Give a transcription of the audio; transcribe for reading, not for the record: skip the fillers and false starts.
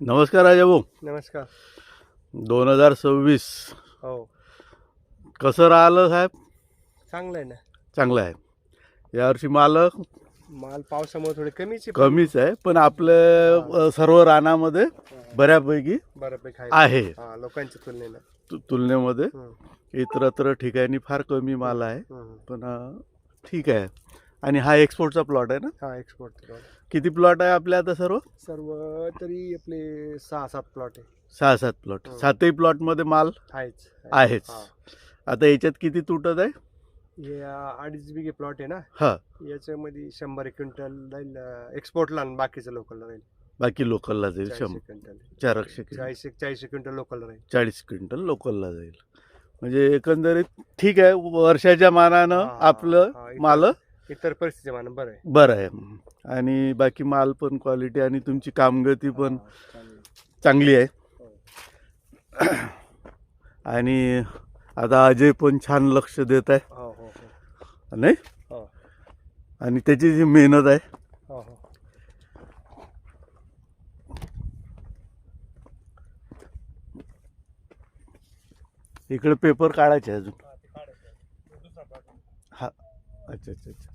नमस्कार राजाभाऊ. नमस्कार. 2026 हो, कसं राहिलं साहेब? चांगलं आहे ना. चांगलं आहे. यावर्षी माल माल पावसामुळे थोडे कमीच आहे, कमीच आहे, पण आपल्या सर्व रानामध्ये बऱ्यापैकी बऱ्यापैकी आहे. लोकांच्या तुलनेनं. तुलनेमध्ये इतरत्र ठिकाणी फार कमी माल आहे, पण ठीक आहे. आणि हा एक्सपोर्टचा प्लॉट आहे ना? हा, एक्सपोर्ट. किती प्लॉट आहे आपल्या आता सर्व? सर्व तरी आपले 6-7 प्लॉट आहे. 6-7 प्लॉट. 7ही प्लॉटमध्ये माल आहेच. आता याच्यात किती तुटत आहे? हे 2.5 बिघे प्लॉट आहे ना. हा, याच्यामध्ये 100 क्विंटल जाईल एक्सपोर्टला, आणि बाकीचं लोकलला राहील. बाकी लोकलला जाईल. 40 क्विंटल 40 क्विंटल लोकलला राहील. 40 क्विंटल लोकलला जाईल. म्हणजे एकंदरीत ठीक आहे. वर्षाच्या मानानं आपलं माल इतर परिस्थिती मानानं बरं आहे. आणि बाकी माल पण क्वालिटी आणि तुमची कामगती पण चांगली आहे. आणि आता अजय पण छान लक्ष देत आहे, नाही? आणि त्याची जी मेहनत आहे, इकडे पेपर काढायचे अजून. हा, अच्छा अच्छा अच्छा.